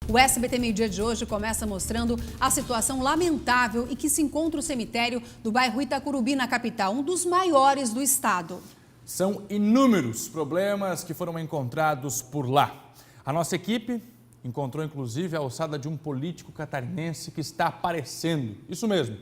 O SBT Meio Dia de hoje começa mostrando a situação lamentável em que se encontra o cemitério do bairro Itacurubi, na capital, um dos maiores do estado. São inúmeros problemas que foram encontrados por lá. A nossa equipe encontrou inclusive a ossada de um político catarinense que está aparecendo. Isso mesmo,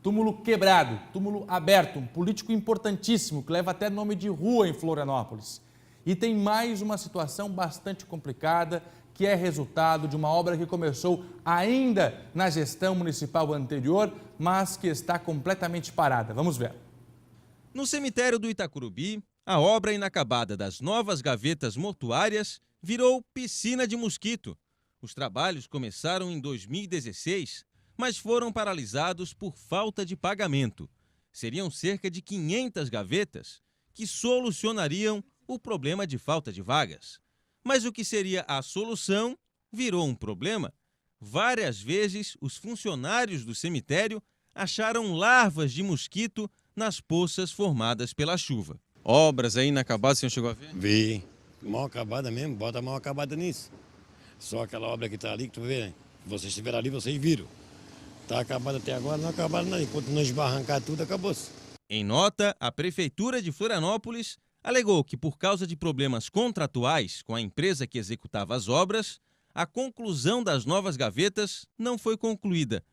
túmulo quebrado, túmulo aberto, um político importantíssimo que leva até nome de rua em Florianópolis. E tem mais uma situação bastante complicada, que é resultado de uma obra que começou ainda na gestão municipal anterior, mas que está completamente parada. Vamos ver. No cemitério do Itacurubi, a obra inacabada das novas gavetas mortuárias virou piscina de mosquito. Os trabalhos começaram em 2016, mas foram paralisados por falta de pagamento. Seriam cerca de 500 gavetas que solucionariam o problema de falta de vagas. Mas o que seria a solução virou um problema. Várias vezes, os funcionários do cemitério acharam larvas de mosquito nas poças formadas pela chuva. Obras aí inacabadas, o senhor chegou a ver? Vi. Mal acabada mesmo, bota mal acabada nisso. Só aquela obra que está ali, que tu vê, né? Vocês estiveram ali, vocês viram. Está acabada até agora, não acabaram nada. Enquanto não esbarrancar tudo, acabou-se. Em nota, a Prefeitura de Florianópolis alegou que, por causa de problemas contratuais com a empresa que executava as obras, a conclusão das novas gavetas não foi concluída.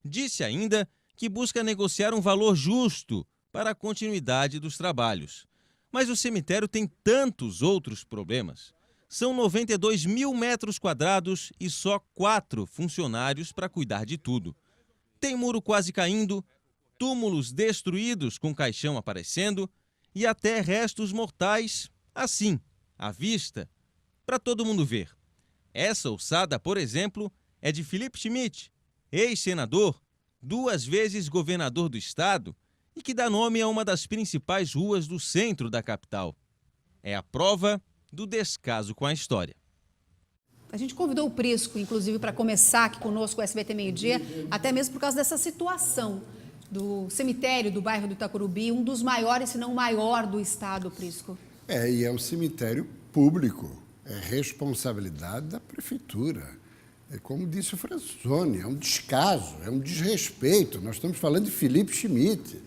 Disse ainda que busca negociar um valor justo para a continuidade dos trabalhos. Mas o cemitério tem tantos outros problemas. São 92 mil metros quadrados e só 4 funcionários para cuidar de tudo. Tem muro quase caindo, túmulos destruídos com caixão aparecendo e até restos mortais, assim, à vista, para todo mundo ver. Essa ossada, por exemplo, é de Felipe Schmidt, ex-senador, 2 vezes governador do estado e que dá nome a uma das principais ruas do centro da capital. É a prova do descaso com a história. A gente convidou o Prisco, inclusive, para começar aqui conosco o SBT Meio Dia, até mesmo por causa dessa situação do cemitério do bairro do Itacurubi, um dos maiores, se não o maior do estado, Prisco. E é um cemitério público, é responsabilidade da prefeitura. É como disse o Franzoni, é um descaso, é um desrespeito. Nós estamos falando de Felipe Schmidt,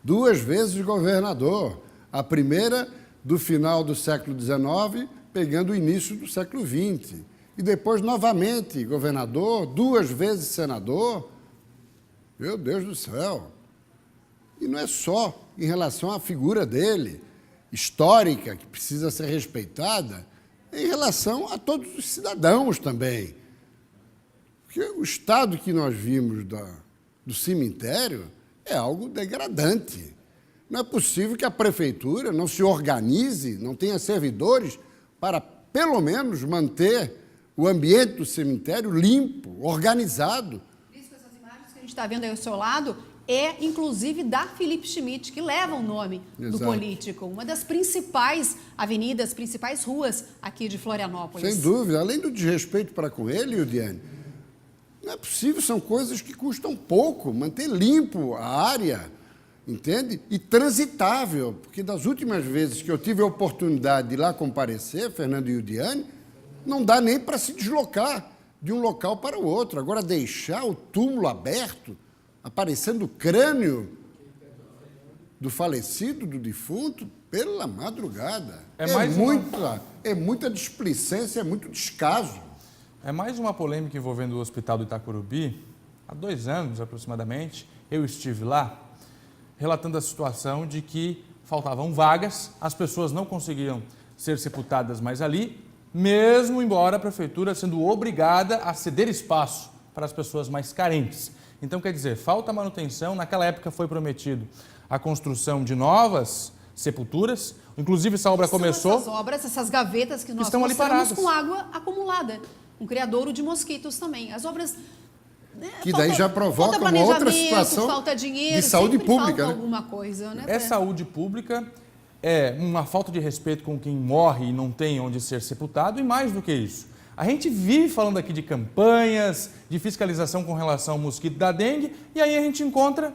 2 vezes governador. A primeira do final do século XIX, pegando o início do século XX. E depois, novamente, governador, 2 vezes senador. Meu Deus do céu! E não é só em relação à figura dele, histórica, que precisa ser respeitada, é em relação a todos os cidadãos também. Porque o estado que nós vimos do cemitério é algo degradante. Não é possível que a prefeitura não se organize, não tenha servidores para, pelo menos, manter o ambiente do cemitério limpo, organizado. Essas imagens que a gente está vendo aí ao seu lado é, inclusive, da Felipe Schmidt, que leva o nome do político. Uma das principais avenidas, principais ruas aqui de Florianópolis. Sem dúvida. Além do desrespeito para com ele, Yudiane, não é possível, são coisas que custam pouco, manter limpo a área, entende? E transitável, porque das últimas vezes que eu tive a oportunidade de ir lá comparecer, Fernando e Yudiane, não dá nem para se deslocar de um local para o outro. Agora, deixar o túmulo aberto, aparecendo o crânio do falecido, do defunto, pela madrugada. É muita displicência, é muito descaso. É mais uma polêmica envolvendo o Hospital do Itacurubi. Há 2 anos, aproximadamente, eu estive lá relatando a situação de que faltavam vagas, as pessoas não conseguiam ser sepultadas mais ali, mesmo embora a prefeitura sendo obrigada a ceder espaço para as pessoas mais carentes. Então, quer dizer, falta manutenção. Naquela época foi prometido a construção de novas sepulturas. Inclusive, essa obra começou... Essas obras, essas gavetas que nós estão ali paradas, com água acumulada. Um criadouro de mosquitos também. As obras... Que daí já provoca uma outra situação falta dinheiro, de saúde pública. Falta alguma coisa, né? É saúde pública, é uma falta de respeito com quem morre e não tem onde ser sepultado, e mais do que isso. A gente vive falando aqui de campanhas, de fiscalização com relação ao mosquito da dengue, e aí a gente encontra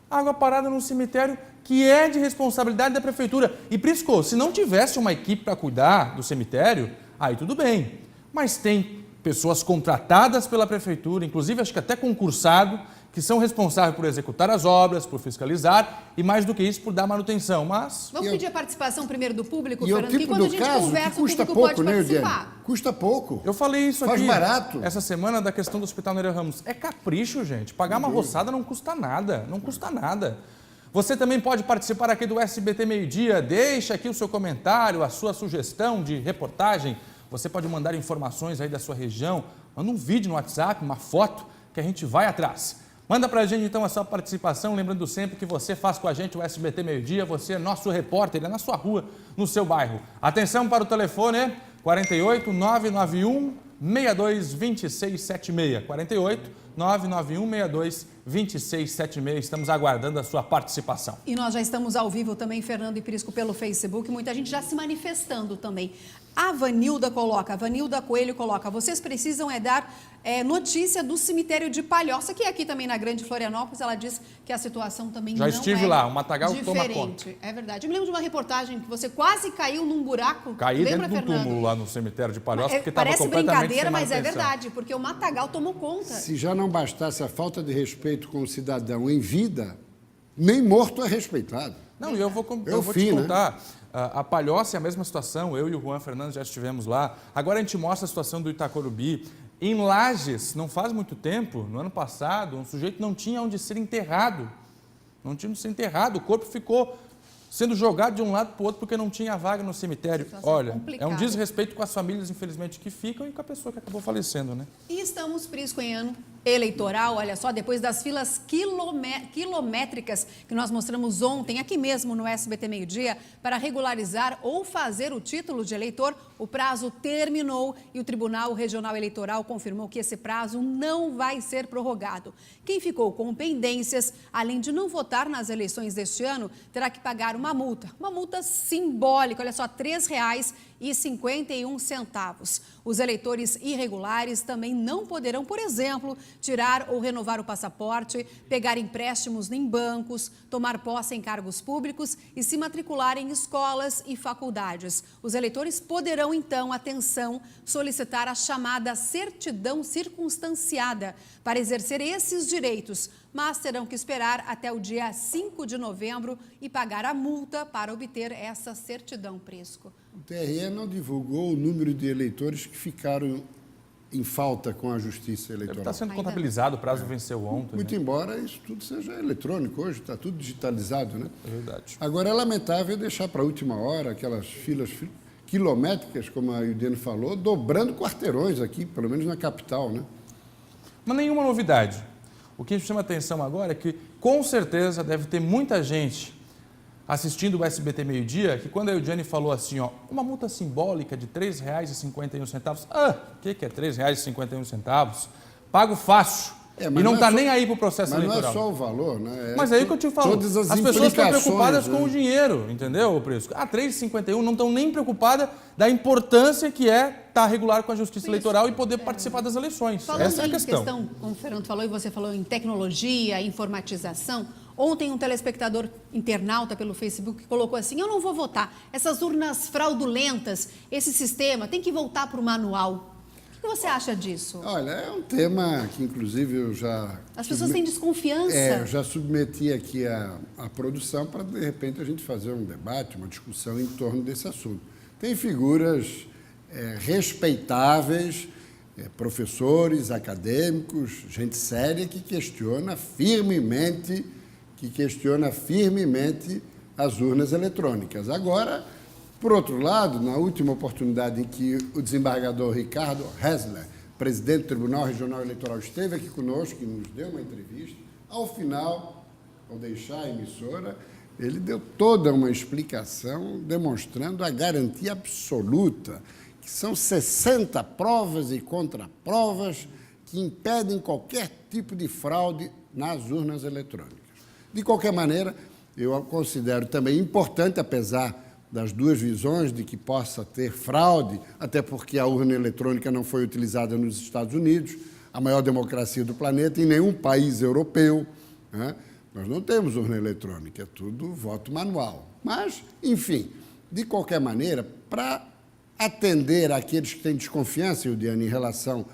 água parada no cemitério, que é de responsabilidade da prefeitura. E Prisco, se não tivesse uma equipe para cuidar do cemitério, aí tudo bem. Mas tem pessoas contratadas pela prefeitura, inclusive acho que até concursado, que são responsáveis por executar as obras, por fiscalizar e, mais do que isso, por dar manutenção. Mas Vamos pedir a participação primeiro do público, E é o Fernando, que tipo quando a do gente caso que conversa, o custa público pouco, pode né, participar. Eudiane? Custa pouco. eu falei isso Faz aqui barato. essa semana da questão do Hospital Nereu Ramos. É capricho, gente. Pagar uma roçada não custa nada. Não custa nada. Você também pode participar aqui do SBT Meio-Dia. Deixa aqui o seu comentário, a sua sugestão de reportagem. Você pode mandar informações aí da sua região. Manda um vídeo no WhatsApp, uma foto, que a gente vai atrás. Manda pra gente então a sua participação, lembrando sempre que você faz com a gente o SBT Meio-Dia, você é nosso repórter, é na sua rua, no seu bairro. Atenção para o telefone 48 991 62 2676. 48 991 62 2676. Estamos aguardando a sua participação. E nós já estamos ao vivo também, Fernando e Prisco, pelo Facebook. Muita gente já se manifestando também. A Vanilda Coelho coloca, vocês precisam dar notícia do cemitério de Palhoça, que é aqui também na Grande Florianópolis. Ela diz que a situação também Já não estive lá, o matagal toma conta. É verdade. Eu me lembro de uma reportagem que você quase caiu num buraco. Caí Lembra, dentro de um Fernando? túmulo lá no cemitério de Palhoça, porque estava Parece completamente brincadeira, sem mas é manutenção. verdade, porque o matagal tomou conta. Se já não bastasse a falta de respeito com o cidadão em vida, nem morto é respeitado. Não, e eu vou te contar. A Palhoça é a mesma situação, eu e o Juan Fernandes já estivemos lá. Agora a gente mostra a situação do Itacorubi. Em Lages, não faz muito tempo, no ano passado, um sujeito não tinha onde ser enterrado. Não tinha onde ser enterrado, o corpo ficou sendo jogado de um lado para o outro porque não tinha vaga no cemitério. Situação Olha, complicada. é um desrespeito com as famílias, infelizmente, que ficam e com a pessoa que acabou falecendo, né? E estamos, Prisco, em ano eleitoral, olha só, depois das filas quilométricas que nós mostramos ontem, aqui mesmo no SBT Meio-Dia, para regularizar ou fazer o título de eleitor, o prazo terminou e o Tribunal Regional Eleitoral confirmou que esse prazo não vai ser prorrogado. Quem ficou com pendências, além de não votar nas eleições deste ano, terá que pagar uma multa simbólica, olha só, R$ 3,51. Os eleitores irregulares também não poderão, por exemplo, tirar ou renovar o passaporte, pegar empréstimos em bancos, tomar posse em cargos públicos e se matricular em escolas e faculdades. Os eleitores poderão, então, atenção, solicitar a chamada certidão circunstanciada para exercer esses direitos, mas terão que esperar até o dia 5 de novembro e pagar a multa para obter essa certidão, Prisco. O TRE não divulgou o número de eleitores que ficaram em falta com a Justiça Eleitoral. Está sendo contabilizado, o prazo venceu ontem. Muito né? embora isso tudo seja eletrônico hoje, está tudo digitalizado, né? É verdade. Agora, é lamentável deixar para a última hora aquelas filas quilométricas, como a Eudiane falou, dobrando quarteirões aqui, pelo menos na capital, né? Mas nenhuma novidade. O que chama atenção agora é que, com certeza, deve ter muita gente assistindo o SBT Meio-Dia, que quando a Eudiane falou assim, ó, uma multa simbólica de R$ 3,51, o que é R$ 3,51? Pago fácil. E não está nem aí para o processo eleitoral. Mas não é só o valor, né? Mas é aí que eu te falo, todas as pessoas estão preocupadas né? com o dinheiro, entendeu, o preço? R$ 3,51 não estão nem preocupadas da importância que é estar regular com a Justiça Eleitoral e poder participar das eleições. Falando Essa é a em questão. como o Fernando falou e você falou em tecnologia, informatização, ontem um telespectador internauta pelo Facebook colocou assim, eu não vou votar, essas urnas fraudulentas, esse sistema tem que voltar para o manual. O que você acha disso? Olha, é um tema que, inclusive, eu já... As pessoas têm desconfiança. eu já submeti aqui a produção para, de repente, a gente fazer um debate, uma discussão em torno desse assunto. Tem figuras respeitáveis, professores, acadêmicos, gente séria que questiona firmemente as urnas eletrônicas. Agora, por outro lado, na última oportunidade em que o desembargador Ricardo Hessler, presidente do Tribunal Regional Eleitoral, esteve aqui conosco e nos deu uma entrevista, ao final, ao deixar a emissora, ele deu toda uma explicação demonstrando a garantia absoluta, que são 60 provas e contraprovas que impedem qualquer tipo de fraude nas urnas eletrônicas. De qualquer maneira, eu considero também importante, apesar das duas visões de que possa ter fraude, até porque a urna eletrônica não foi utilizada nos Estados Unidos, a maior democracia do planeta, em nenhum país europeu, né? Nós não temos urna eletrônica, é tudo voto manual. Mas, enfim, de qualquer maneira, para atender àqueles que têm desconfiança, Eudiane, em relação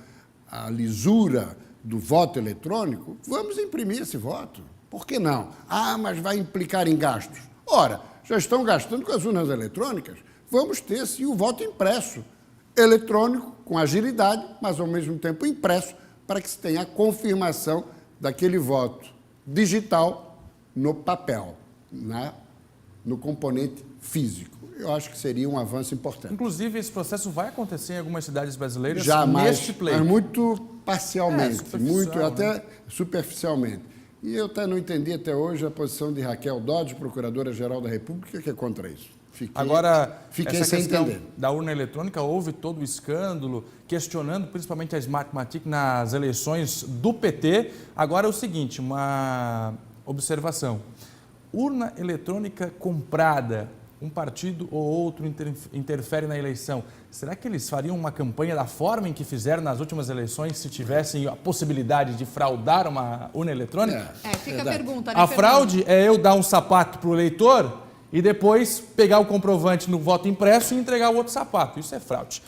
à lisura do voto eletrônico, vamos imprimir esse voto. Por que não? Ah, mas vai implicar em gastos. Ora, já estão gastando com as urnas eletrônicas, vamos ter sim o voto impresso, eletrônico, com agilidade, mas ao mesmo tempo impresso, para que se tenha a confirmação daquele voto digital no papel, no componente físico. Eu acho que seria um avanço importante. Inclusive, esse processo vai acontecer em algumas cidades brasileiras Jamais, neste pleito. mas muito parcialmente, superficial, até superficialmente. E eu até não entendi até hoje a posição de Raquel Dodge, Procuradora-Geral da República, que é contra isso. Fiquei essa sem questão entender. da urna eletrônica, houve todo o escândalo, questionando principalmente a Smartmatic nas eleições do PT. Agora é o seguinte, uma observação. Urna eletrônica comprada, um partido ou outro interfere na eleição. Será que eles fariam uma campanha da forma em que fizeram nas últimas eleições se tivessem a possibilidade de fraudar uma urna eletrônica? Fica a pergunta, né, A Fernando? fraude é eu dar um sapato para o eleitor e depois pegar o comprovante no voto impresso e entregar o outro sapato. Isso é fraude.